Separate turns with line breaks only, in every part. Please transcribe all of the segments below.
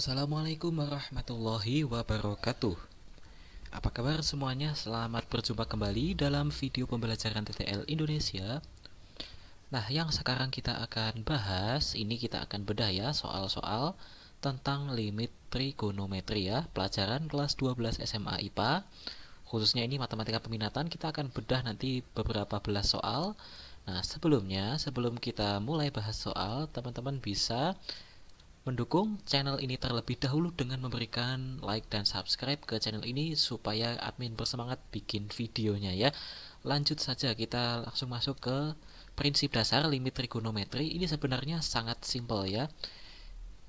Assalamualaikum warahmatullahi wabarakatuh. Apa kabar semuanya? Selamat berjumpa kembali dalam video pembelajaran TTL Indonesia. Nah, yang sekarang kita akan bahas, ini kita akan bedah ya soal-soal tentang limit trigonometri ya, pelajaran kelas 12 SMA IPA. Khususnya ini matematika peminatan, kita akan bedah nanti beberapa belas soal. Nah, sebelum kita mulai bahas soal, teman-teman bisa mendukung channel ini terlebih dahulu dengan memberikan like dan subscribe ke channel ini supaya admin bersemangat bikin videonya ya. Lanjut saja, kita langsung masuk ke prinsip dasar limit trigonometri. Ini sebenarnya sangat simpel ya.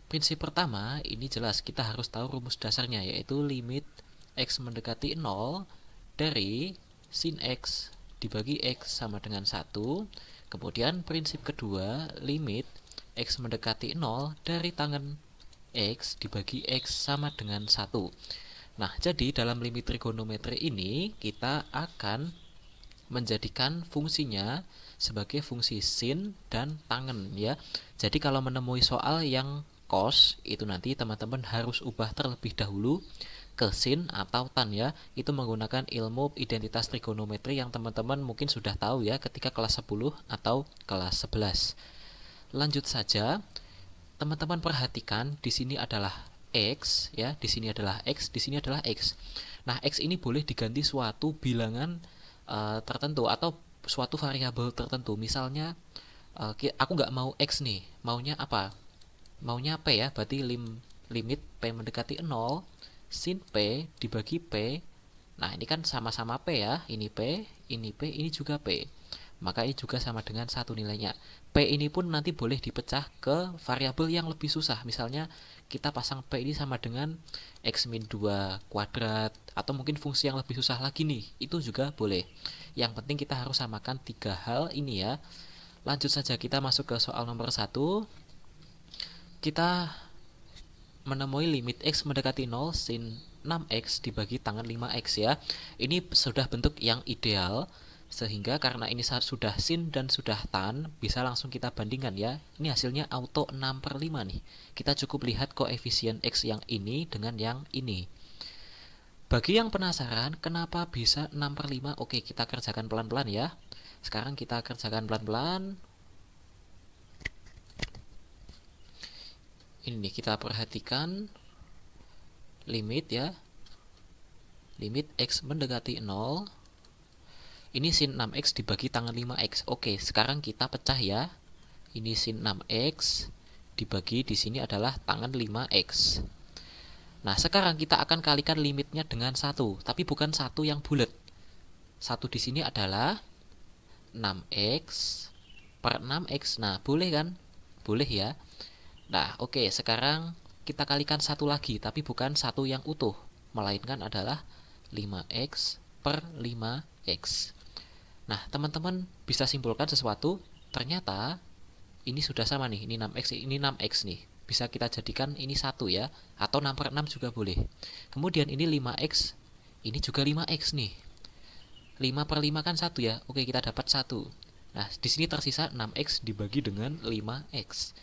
Prinsip pertama, ini jelas kita harus tahu rumus dasarnya, yaitu limit x mendekati 0 dari sin x dibagi x sama dengan 1. Kemudian prinsip kedua, limit x mendekati 0 dari tangen x dibagi x sama dengan 1. Nah, jadi dalam limit trigonometri ini kita akan menjadikan fungsinya sebagai fungsi sin dan tangen ya. Jadi kalau menemui soal yang cos, itu nanti teman-teman harus ubah terlebih dahulu ke sin atau tan ya. Itu menggunakan ilmu identitas trigonometri yang teman-teman mungkin sudah tahu ya ketika kelas 10 atau kelas 11. Lanjut saja, teman-teman perhatikan di sini adalah x ya, di sini adalah x, di sini adalah x. Nah, x ini boleh diganti suatu bilangan tertentu atau suatu variabel tertentu. Misalnya aku nggak mau x nih, maunya apa? Maunya p ya, berarti limit p mendekati 0 sin p dibagi p. Nah, ini kan sama-sama p ya, ini p, ini juga p. Maka ini juga sama dengan 1 nilainya. P ini pun nanti boleh dipecah ke variabel yang lebih susah. Misalnya kita pasang P ini sama dengan x min 2 kuadrat, atau mungkin fungsi yang lebih susah lagi nih, itu juga boleh. Yang penting kita harus samakan 3 hal ini ya. Lanjut saja, kita masuk ke soal nomor 1. Kita menemui limit x mendekati 0 sin 6x dibagi tangan 5x ya. Ini sudah bentuk yang ideal, sehingga karena ini sudah sin dan sudah tan, bisa langsung kita bandingkan ya. Ini hasilnya auto 6/5 nih. Kita cukup lihat koefisien x yang ini dengan yang ini. Bagi yang penasaran kenapa bisa 6/5, oke, kita kerjakan pelan-pelan ya. Sekarang kita kerjakan pelan-pelan. Ini nih, kita perhatikan limit ya. Limit x mendekati 0. Ini sin 6x dibagi tangan 5x. Oke, sekarang kita pecah ya. Ini sin 6x dibagi di sini adalah tangan 5x. Nah, sekarang kita akan kalikan limitnya dengan 1, tapi bukan 1 yang bulat. 1 di sini adalah 6x per 6x. Nah, boleh kan? Boleh ya. Nah, oke, sekarang kita kalikan 1 lagi, tapi bukan 1 yang utuh, melainkan adalah 5x per 5x. Nah, teman-teman bisa simpulkan sesuatu, ternyata ini sudah sama nih, ini 6x nih. Bisa kita jadikan ini 1 ya, atau 6/6 juga boleh. Kemudian ini 5x, ini juga 5x nih. 5/5 kan 1 ya, oke, kita dapat 1. Nah, di sini tersisa 6x dibagi dengan 5x.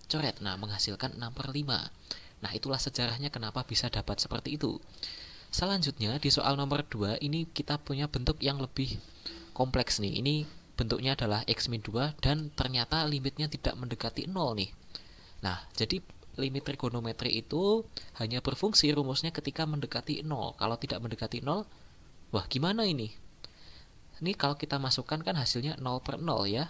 Coret, nah menghasilkan 6/5. Nah, itulah sejarahnya kenapa bisa dapat seperti itu. Selanjutnya di soal nomor 2 ini kita punya bentuk yang lebih kompleks nih. Ini bentuknya adalah x min 2 dan ternyata limitnya tidak mendekati 0 nih. Nah, jadi limit trigonometri itu hanya berfungsi rumusnya ketika mendekati 0. Kalau tidak mendekati 0, wah gimana ini? Ini kalau kita masukkan kan hasilnya 0/0 ya.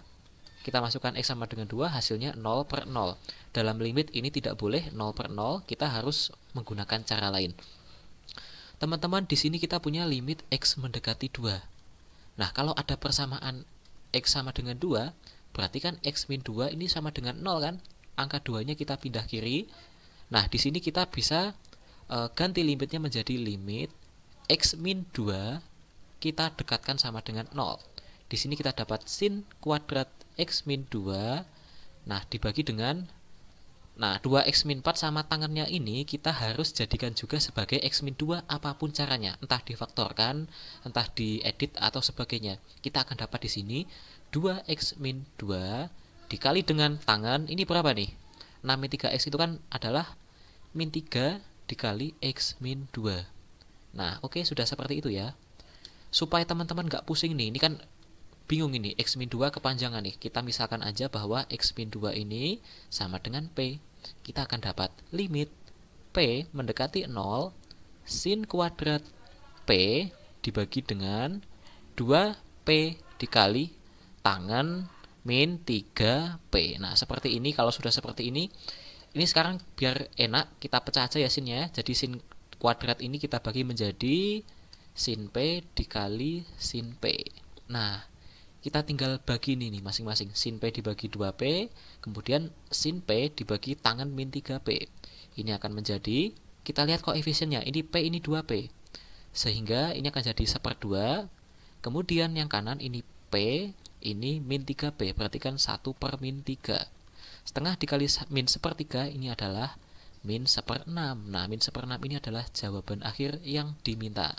Kita masukkan x sama dengan 2, hasilnya 0/0. Dalam limit ini tidak boleh 0/0, kita harus menggunakan cara lain. Teman-teman, di sini kita punya limit x mendekati 2. Nah, kalau ada persamaan x sama dengan 2, berarti kan x min 2 ini sama dengan 0 kan? Angka 2-nya kita pindah kiri. Nah, di sini kita bisa ganti limitnya menjadi limit x min 2 kita dekatkan sama dengan 0. Di sini kita dapat sin kuadrat x min 2. Nah, dibagi dengan 2x min 4 sama tangannya ini kita harus jadikan juga sebagai x min 2 apapun caranya. Entah difaktorkan, entah diedit atau sebagainya. Kita akan dapat di sini 2x min 2 dikali dengan tangan, ini berapa nih? 6 min 3x itu kan adalah min 3 dikali X min 2. Nah, oke, sudah seperti itu ya. Supaya teman-teman nggak pusing nih, ini kan bingung ini, X min 2 kepanjangan nih. Kita misalkan aja bahwa X min 2 ini sama dengan P. Kita akan dapat limit P mendekati 0, sin kuadrat P dibagi dengan 2P dikali tangen min 3P. Nah, seperti ini. Kalau sudah seperti ini sekarang biar enak, kita pecah aja ya sinnya. Jadi sin kuadrat ini kita bagi menjadi sin P dikali sin P. Nah, kita tinggal bagi ini nih masing-masing. Sin P dibagi 2P, kemudian sin P dibagi tangen min 3P. Ini akan menjadi, kita lihat koefisiennya, ini P ini 2P. Sehingga ini akan jadi 1/2. Kemudian yang kanan ini P, ini min 3P. Berarti kan 1 per min 3. Setengah dikali min 1/3 ini adalah min 1/6. Nah, min 1/6 ini adalah jawaban akhir yang diminta.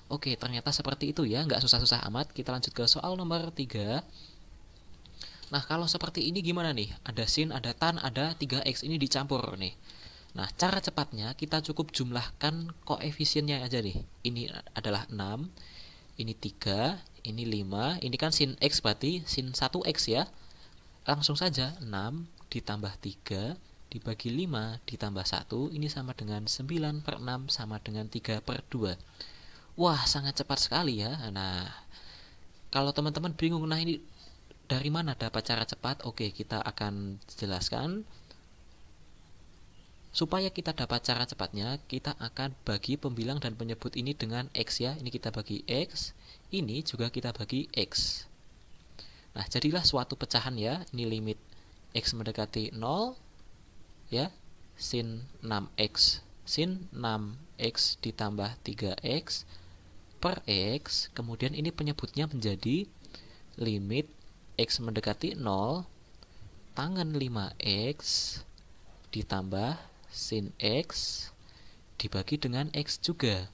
Oke, ternyata seperti itu ya, nggak susah-susah amat. Kita lanjut ke soal nomor 3. Nah, kalau seperti ini gimana nih? Ada sin, ada tan, ada 3x, ini dicampur nih. Nah, cara cepatnya kita cukup jumlahkan koefisiennya aja nih. Ini adalah 6, ini 3, ini 5, ini kan sin x berarti sin 1x ya. Langsung saja 6 ditambah 3 dibagi 5 ditambah 1, ini sama dengan 9/6 sama dengan 3/2. Wah, sangat cepat sekali ya. Nah, kalau teman-teman bingung, nah ini dari mana dapat cara cepat? Oke, kita akan jelaskan. Supaya kita dapat cara cepatnya, kita akan bagi pembilang dan penyebut ini dengan X ya. Ini kita bagi X, ini juga kita bagi X. Nah, jadilah suatu pecahan ya. Ini limit X mendekati 0 ya. Sin 6X, sin 6X ditambah 3X per X, kemudian ini penyebutnya menjadi limit X mendekati 0 tangen 5X ditambah sin X dibagi dengan X juga.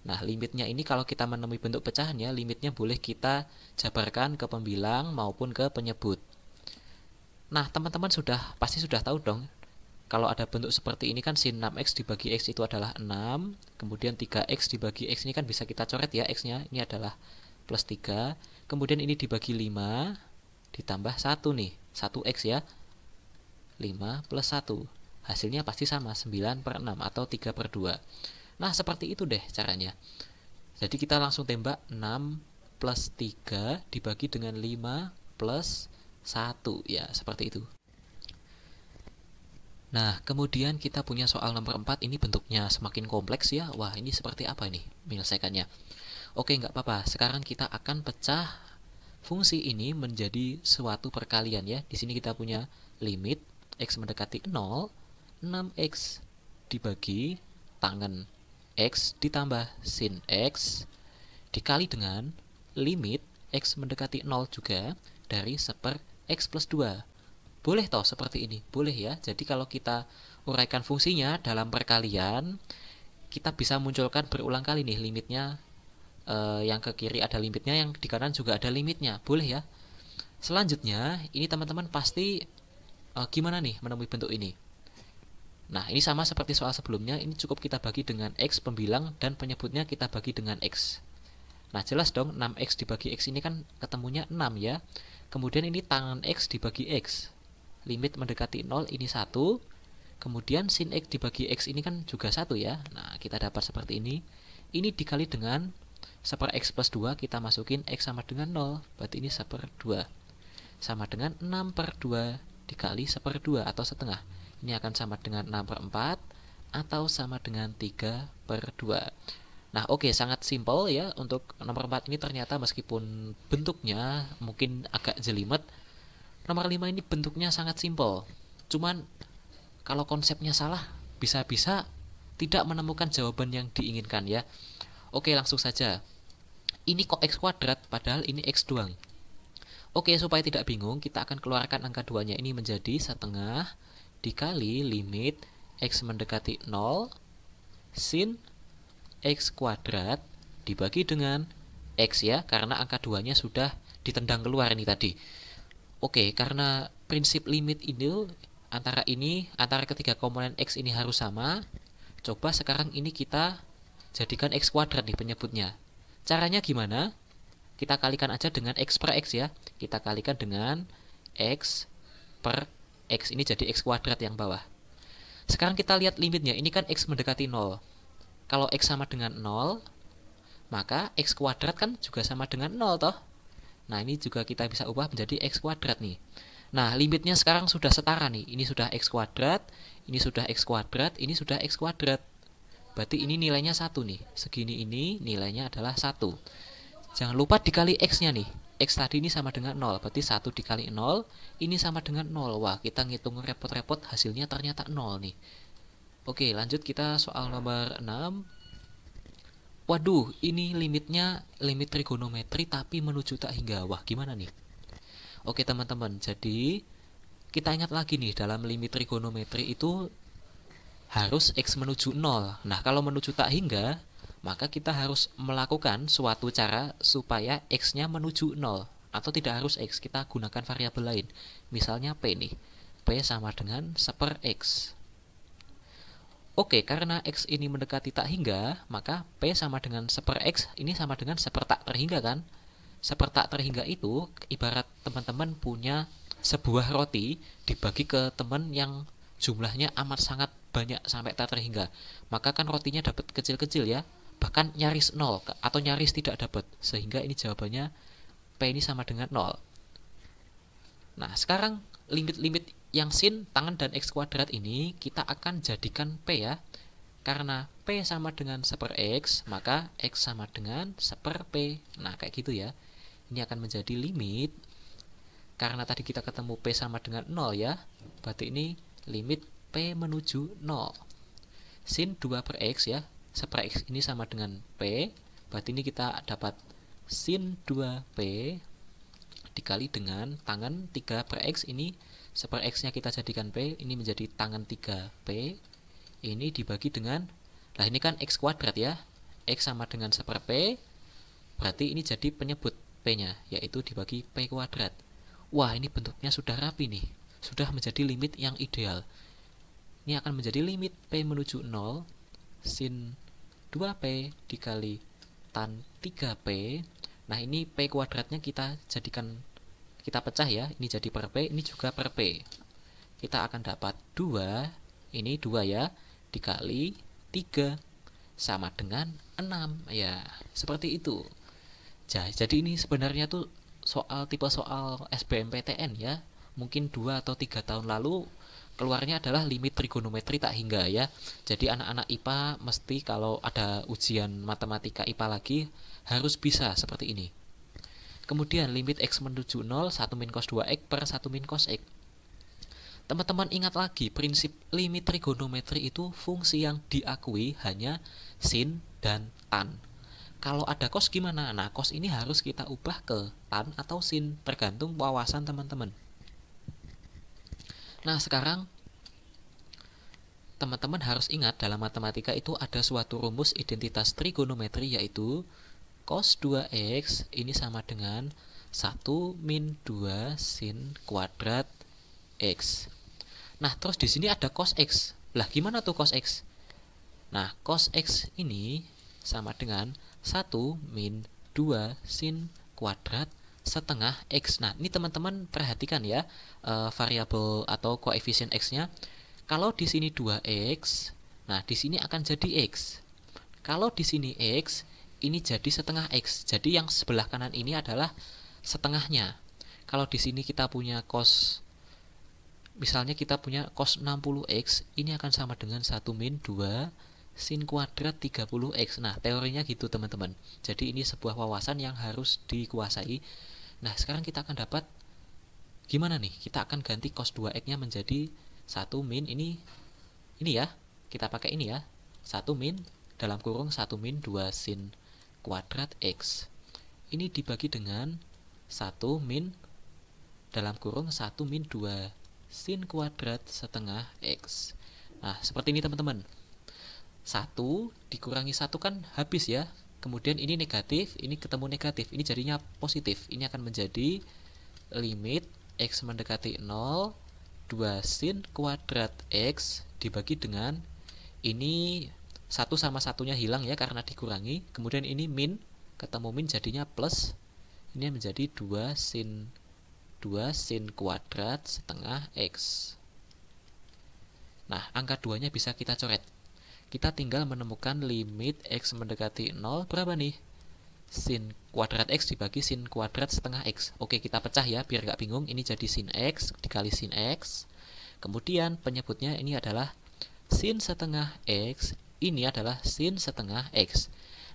Nah, limitnya ini kalau kita menemui bentuk pecahan ya, limitnya boleh kita jabarkan ke pembilang maupun ke penyebut. Nah, teman-teman pasti sudah tahu dong. Kalau ada bentuk seperti ini kan sin 6x dibagi x itu adalah 6. Kemudian 3x dibagi x ini kan bisa kita coret ya, x-nya ini adalah plus 3. Kemudian ini dibagi 5 ditambah 1 nih, 1x ya. 5 plus 1. Hasilnya pasti sama, 9/6 atau 3/2. Nah, seperti itu deh caranya. Jadi kita langsung tembak 6 plus 3 dibagi dengan 5 plus 1 ya, seperti itu. Nah, kemudian kita punya soal nomor 4, ini bentuknya semakin kompleks ya. Wah, ini seperti apa ini menyelesaikannya? Oke, nggak apa-apa. Sekarang kita akan pecah fungsi ini menjadi suatu perkalian ya. Di sini kita punya limit X mendekati 0, 6X dibagi tangen X ditambah sin X dikali dengan limit X mendekati 0 juga dari 1/X plus 2. Boleh toh seperti ini? Boleh ya. Jadi kalau kita uraikan fungsinya dalam perkalian, kita bisa munculkan berulang kali nih limitnya. Yang ke kiri ada limitnya, yang di kanan juga ada limitnya. Boleh ya. Selanjutnya, ini teman-teman pasti gimana nih menemui bentuk ini? Nah, ini sama seperti soal sebelumnya. Ini cukup kita bagi dengan X pembilang dan penyebutnya kita bagi dengan X. Nah, jelas dong 6X dibagi X ini kan ketemunya 6 ya. Kemudian ini tangen X dibagi X. Limit mendekati 0 ini 1. Kemudian sin X dibagi X ini kan juga 1 ya. Nah, kita dapat seperti ini. Ini dikali dengan 1/X plus 2, kita masukin X sama dengan 0. Berarti ini 1/2. Sama dengan 6/2 dikali 1/2 atau setengah. Ini akan sama dengan 6/4 atau sama dengan 3/2. Nah, oke, sangat simpel ya. Untuk nomor 4 ini ternyata meskipun bentuknya mungkin agak jelimet, nomor 5 ini bentuknya sangat simpel. Cuman kalau konsepnya salah, bisa-bisa tidak menemukan jawaban yang diinginkan ya. Oke, langsung saja. Ini kok X kuadrat, padahal ini X doang. Oke, supaya tidak bingung, kita akan keluarkan angka 2-nya ini menjadi setengah dikali limit X mendekati 0 sin X kuadrat dibagi dengan X ya, karena angka 2-nya sudah ditendang keluar ini tadi. Oke, karena prinsip limit ini antara ketiga komponen X ini harus sama. Coba sekarang ini kita jadikan X kuadrat nih penyebutnya. Caranya gimana? Kita kalikan aja dengan X per X ya. Kita kalikan dengan X per X. Ini jadi X kuadrat yang bawah. Sekarang kita lihat limitnya. Ini kan X mendekati 0. Kalau X sama dengan 0, maka X kuadrat kan juga sama dengan 0 toh. Nah, ini juga kita bisa ubah menjadi X kuadrat nih. Nah, limitnya sekarang sudah setara nih. Ini sudah X kuadrat, ini sudah X kuadrat, ini sudah X kuadrat. Berarti ini nilainya 1 nih. Segini ini nilainya adalah 1. Jangan lupa dikali X-nya nih. X tadi ini sama dengan 0. Berarti 1 dikali 0, ini sama dengan 0. Wah, kita ngitung repot-repot, hasilnya ternyata 0 nih. Oke, lanjut kita soal nomor 6. Waduh, ini limitnya limit trigonometri tapi menuju tak hingga. Wah, gimana nih? Oke teman-teman, jadi kita ingat lagi nih, dalam limit trigonometri itu harus X menuju 0. Nah, kalau menuju tak hingga, maka kita harus melakukan suatu cara supaya X-nya menuju 0. Atau tidak harus X, kita gunakan variabel lain. Misalnya P nih. P sama dengan 1/X. Oke, karena X ini mendekati tak hingga, maka P sama dengan 1/X, ini sama dengan 1 tak terhingga kan? 1 tak terhingga itu ibarat teman-teman punya sebuah roti dibagi ke teman yang jumlahnya amat sangat banyak sampai tak terhingga. Maka kan rotinya dapat kecil-kecil ya. Bahkan nyaris 0 atau nyaris tidak dapat, sehingga ini jawabannya P ini sama dengan 0. Nah, sekarang limit-limit yang sin, tangan, dan X kuadrat ini kita akan jadikan P ya. Karena P sama dengan 1/X, maka X sama dengan 1/P. Nah, kayak gitu ya. Ini akan menjadi limit. Karena tadi kita ketemu P sama dengan 0 ya. Berarti ini limit P menuju 0. Sin 2/X ya. 1/X ini sama dengan P. Berarti ini kita dapat sin 2P dikali dengan tangan 3/X. Ini 1/X nya kita jadikan P. Ini menjadi tangan 3P. Ini dibagi dengan, nah ini kan X kuadrat ya. X sama dengan 1/P. Berarti ini jadi penyebut P nya, yaitu dibagi P kuadrat. Wah, ini bentuknya sudah rapi nih. Sudah menjadi limit yang ideal. Ini akan menjadi limit P menuju 0 sin 2P dikali tan 3P. Nah, ini P kuadratnya kita pecah ya. Ini jadi per P, ini juga per P. Kita akan dapat 2, ini 2 ya, dikali 3 sama dengan 6. Ya, seperti itu. Jadi ini sebenarnya tuh tipe soal SBMPTN ya. Mungkin 2 atau 3 tahun lalu keluarnya adalah limit trigonometri tak hingga ya. Jadi anak-anak IPA mesti kalau ada ujian matematika IPA lagi harus bisa seperti ini. Kemudian limit X menuju 0, 1 min cos 2X per 1 min cos X. Teman-teman ingat lagi, prinsip limit trigonometri itu fungsi yang diakui hanya sin dan tan. Kalau ada cos gimana? Nah, cos ini harus kita ubah ke tan atau sin, tergantung wawasan teman-teman. Nah, sekarang teman-teman harus ingat dalam matematika itu ada suatu rumus identitas trigonometri, yaitu cos 2X ini sama dengan 1 min 2 sin kuadrat X. Nah, terus di sini ada cos X. Lah, gimana tuh cos X? Nah, cos X ini sama dengan 1 min 2 sin kuadrat setengah X. Nah, ini teman-teman perhatikan ya, variabel atau koefisien X-nya. Kalau di sini 2X, nah di sini akan jadi X. Kalau di sini X, ini jadi setengah X. Jadi yang sebelah kanan ini adalah setengahnya. Kalau di sini kita punya cos, misalnya kita punya cos 60X, ini akan sama dengan 1 min 2 sin kuadrat 30X. Nah, teorinya gitu teman-teman. Jadi ini sebuah wawasan yang harus dikuasai. Nah, sekarang kita akan dapat gimana nih? Kita akan ganti cos 2X nya menjadi 1 min ini ya. Kita pakai ini ya. 1 min dalam kurung 1 min 2 sin kuadrat X. Ini dibagi dengan 1 min dalam kurung 1 min 2 sin kuadrat setengah X. Nah, seperti ini teman-teman. 1 dikurangi 1 kan habis ya. Kemudian ini negatif, ini ketemu negatif, ini jadinya positif. Ini akan menjadi limit X mendekati 0, 2 sin kuadrat X dibagi dengan ini 1 sama satunya hilang ya karena dikurangi. Kemudian ini min, ketemu min jadinya plus. Ini menjadi 2 sin kuadrat setengah X. Nah, angka 2-nya bisa kita coret. Kita tinggal menemukan limit X mendekati 0 berapa nih? Sin kuadrat X dibagi sin kuadrat setengah X. Oke, kita pecah ya biar nggak bingung. Ini jadi sin X dikali sin X. Kemudian penyebutnya ini adalah sin setengah X. Ini adalah sin setengah X.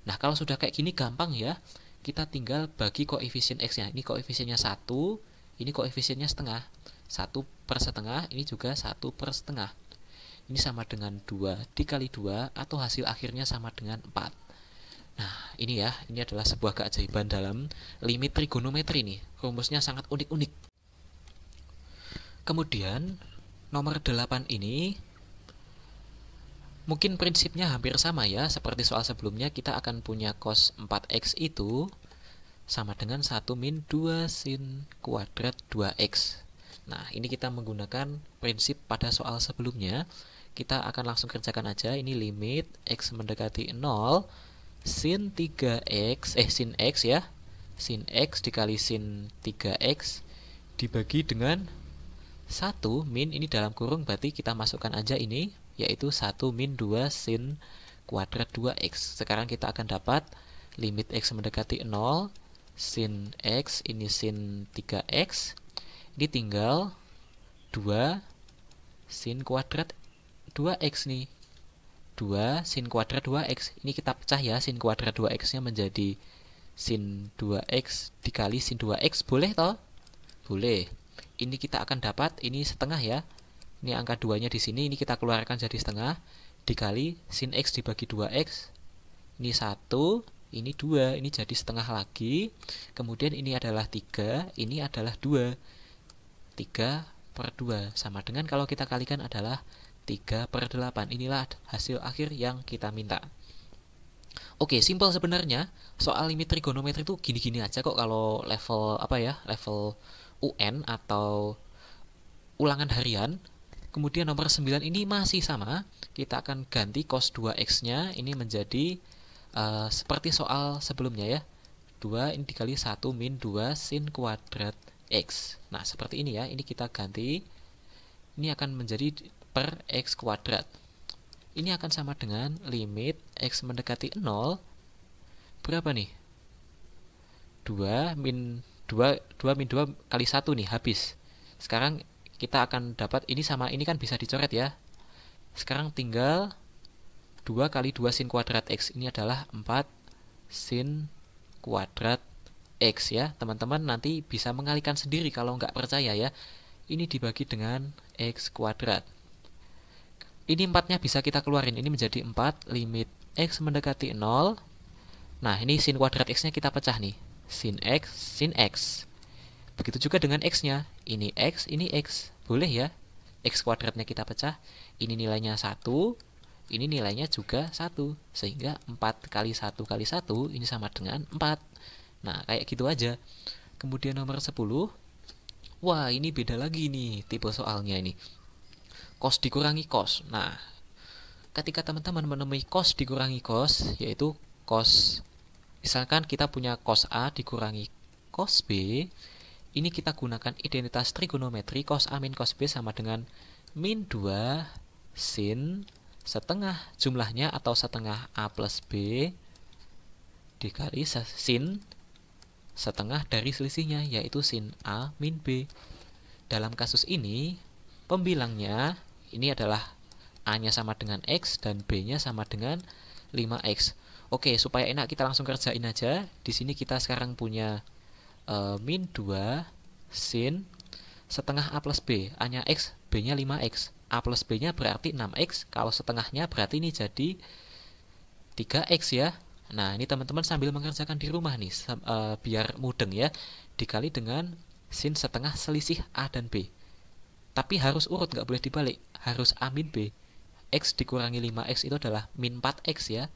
Nah, kalau sudah kayak gini gampang ya. Kita tinggal bagi koefisien X-nya. Ini koefisiennya 1, ini koefisiennya setengah. 1 per setengah, ini juga 1 per setengah. Ini sama dengan 2 dikali 2 atau hasil akhirnya sama dengan 4. Nah, ini ya, ini adalah sebuah keajaiban dalam limit trigonometri nih. Rumusnya sangat unik-unik. Kemudian, nomor 8 ini mungkin prinsipnya hampir sama ya, seperti soal sebelumnya kita akan punya cos 4x itu sama dengan 1 min 2 sin kuadrat 2x. Nah, ini kita menggunakan prinsip pada soal sebelumnya. Kita akan langsung kerjakan aja. Ini limit x mendekati 0 sin 3x, sin x ya. Sin x dikali sin 3x dibagi dengan 1 min, ini dalam kurung berarti kita masukkan aja ini, yaitu 1 min 2 sin kuadrat 2x. Sekarang kita akan dapat limit x mendekati 0 sin x, ini sin 3x. Ini tinggal 2 sin kuadrat 2x nih. 2 sin kuadrat 2x. Ini kita pecah ya, sin kuadrat 2x-nya menjadi sin 2x dikali sin 2x. Boleh toh? Boleh. Ini kita akan dapat, ini setengah ya. Ini angka 2-nya di sini, ini kita keluarkan jadi setengah. Dikali sin x dibagi 2x. Ini 1, ini 2, ini jadi setengah lagi. Kemudian ini adalah 3, ini adalah 2. 3 per 2 sama dengan kalau kita kalikan adalah 3 per 8. Inilah hasil akhir yang kita minta. Oke, simpel sebenarnya. Soal limit trigonometri itu gini-gini aja kok kalau level apa ya? Level UN atau ulangan harian. Kemudian nomor 9 ini masih sama. Kita akan ganti cos 2x-nya ini menjadi seperti soal sebelumnya ya. 2 ini dikali 1 min 2 sin kuadrat x. Nah, seperti ini ya. Ini kita ganti. Ini akan menjadi per x kuadrat. Ini akan sama dengan limit x mendekati 0 berapa nih? 2 min 2 kali 1 nih habis. Sekarang kita akan dapat ini sama ini kan bisa dicoret ya. Sekarang tinggal 2 kali 2 sin kuadrat x. Ini adalah 4 sin kuadrat x ya. Teman-teman nanti bisa mengalihkan sendiri kalau nggak percaya ya. Ini dibagi dengan x kuadrat. Ini 4-nya bisa kita keluarin. Ini menjadi 4 limit x mendekati 0. Nah, ini sin kuadrat x-nya kita pecah nih. Sin x. Begitu juga dengan x-nya. Ini x, ini x. Boleh ya. X kuadratnya kita pecah. Ini nilainya 1. Ini nilainya juga 1. Sehingga 4 kali 1 kali 1 ini sama dengan 4. Nah, kayak gitu aja. Kemudian nomor 10. Wah, ini beda lagi nih tipe soalnya ini. Cos dikurangi cos. Nah, ketika teman-teman menemui cos dikurangi cos, yaitu cos, misalkan kita punya cos A dikurangi cos B, ini kita gunakan identitas trigonometri cos A min cos B sama dengan min 2 sin setengah jumlahnya atau setengah A plus B dikali sin setengah dari selisihnya, yaitu sin A min B. Dalam kasus ini, pembilangnya ini adalah A-nya sama dengan X dan B-nya sama dengan 5X. Oke, supaya enak kita langsung kerjain aja. Di sini kita sekarang punya min 2 sin setengah A plus B. A-nya X, B-nya 5X. A plus B-nya berarti 6X. Kalau setengahnya berarti ini jadi 3X ya. Nah, ini teman-teman sambil mengerjakan di rumah nih, biar mudeng ya. Dikali dengan sin setengah selisih A dan B. Tapi harus urut, nggak boleh dibalik. Harus A min B. X dikurangi 5X itu adalah min 4X ya.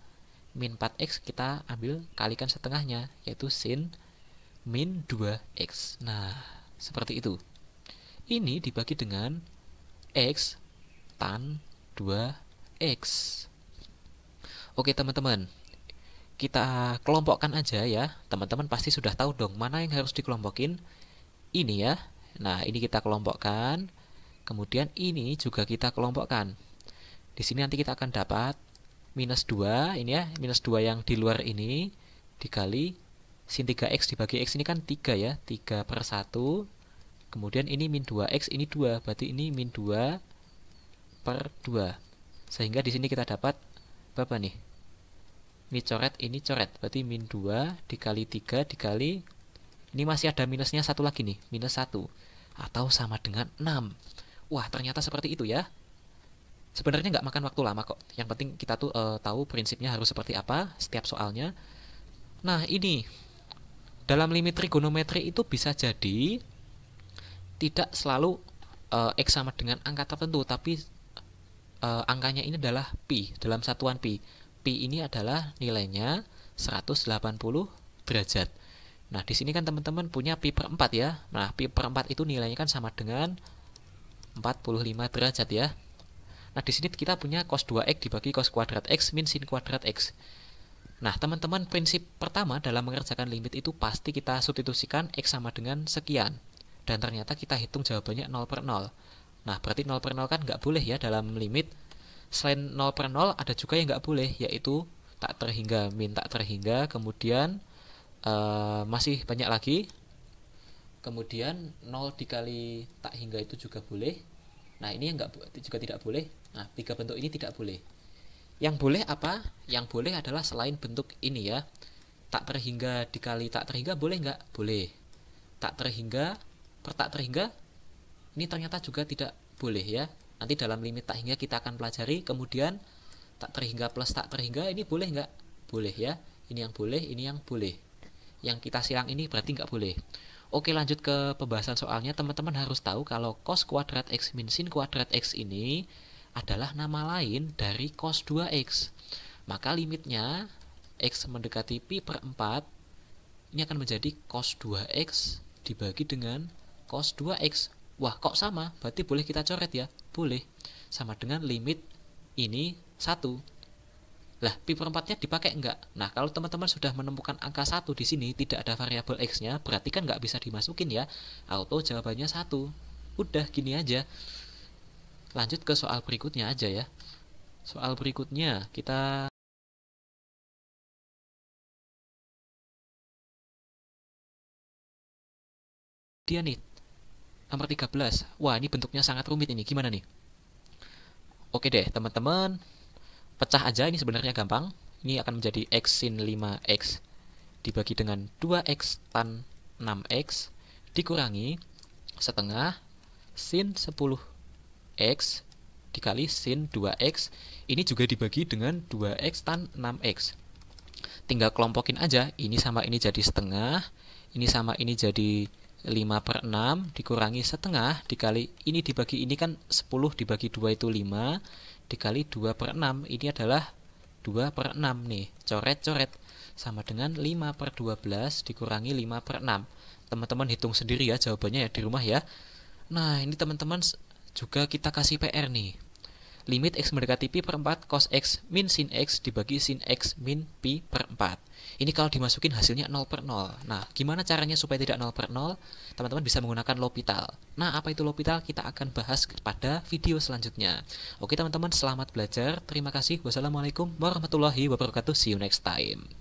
Min 4X kita ambil kalikan setengahnya, yaitu sin min 2X. Nah, seperti itu. Ini dibagi dengan X tan 2X. Oke teman-teman, kita kelompokkan aja ya. Teman-teman pasti sudah tahu dong mana yang harus dikelompokin. Ini ya. Nah, ini kita kelompokkan. Kemudian ini juga kita kelompokkan. Di sini nanti kita akan dapat minus 2, ini ya, minus 2 yang di luar ini dikali sin 3x dibagi x, ini kan 3 ya, 3 per 1. Kemudian ini min 2x, ini 2, berarti ini min 2 per 2. Sehingga di sini kita dapat berapa nih? Ini coret, berarti min 2 dikali 3 dikali, ini masih ada minusnya satu lagi nih, minus 1. Atau sama dengan 6. Wah, ternyata seperti itu ya. Sebenarnya nggak makan waktu lama kok. Yang penting kita tuh tahu prinsipnya harus seperti apa setiap soalnya. Nah, ini dalam limit trigonometri itu bisa jadi tidak selalu X sama dengan angka tertentu, tapi angkanya ini adalah pi, dalam satuan pi. Pi ini adalah nilainya 180 derajat. Nah, di sini kan teman-teman punya pi per 4 ya. Nah, pi per 4 itu nilainya kan sama dengan 45 derajat ya. Nah, di sini kita punya cos 2x dibagi cos kuadrat x min sin kuadrat x. Nah, teman-teman, prinsip pertama dalam mengerjakan limit itu pasti kita substitusikan x sama dengan sekian. Dan ternyata kita hitung jawabannya 0 per 0. Nah, berarti 0 per 0 kan nggak boleh ya dalam limit. Selain 0 per 0, ada juga yang nggak boleh, yaitu tak terhingga, min tak terhingga, kemudian masih banyak lagi. Kemudian 0 dikali tak hingga itu juga boleh. Nah, ini yang juga tidak boleh. Nah, 3 bentuk ini tidak boleh. Yang boleh apa? Yang boleh adalah selain bentuk ini ya. Tak terhingga dikali tak terhingga boleh nggak? Boleh. Tak terhingga per tak terhingga ini ternyata juga tidak boleh ya. Nanti dalam limit tak hingga kita akan pelajari. Kemudian tak terhingga plus tak terhingga ini boleh nggak? Boleh ya. Ini yang boleh, ini yang boleh. Yang kita silang ini berarti nggak boleh. Oke, lanjut ke pembahasan soalnya. Teman-teman harus tahu kalau cos kuadrat x min sin kuadrat x ini adalah nama lain dari cos 2x. Maka limitnya x mendekati pi per 4 ini akan menjadi cos 2x dibagi dengan cos 2x. Wah, kok sama? Berarti boleh kita coret ya? Boleh. Sama dengan limit ini 1. Lah, pi per 4-nya dipakai enggak? Nah, kalau teman-teman sudah menemukan angka 1 di sini, tidak ada variabel x-nya, berarti kan nggak bisa dimasukin ya. Auto jawabannya 1. Udah, gini aja. Lanjut ke soal berikutnya aja ya. Soal berikutnya, kita dia nih, nomor 13. Wah, ini bentuknya sangat rumit ini. Gimana nih? Oke deh, teman-teman. Pecah aja, ini sebenarnya gampang. Ini akan menjadi x sin 5x dibagi dengan 2x tan 6x dikurangi setengah sin 10x dikali sin 2x. Ini juga dibagi dengan 2x tan 6x. Tinggal kelompokin aja. Ini sama ini jadi setengah. Ini sama ini jadi 5 per 6 dikurangi setengah dikali ini dibagi ini kan 10 dibagi 2 itu 5 dikali 2 per 6 ini adalah 2 per 6 nih, coret-coret sama dengan 5 per 12 dikurangi 5 per 6. Teman-teman hitung sendiri ya jawabannya ya di rumah ya. Nah, ini teman-teman juga kita kasih PR nih. Limit x mendekati pi per 4 cos x min sin x dibagi sin x min pi per 4. Ini kalau dimasukin hasilnya 0 per 0. Nah, gimana caranya supaya tidak 0 per 0? Teman-teman bisa menggunakan L'Hopital. Nah, apa itu L'Hopital? Kita akan bahas pada video selanjutnya. Oke teman-teman, selamat belajar. Terima kasih. Wassalamualaikum warahmatullahi wabarakatuh. See you next time.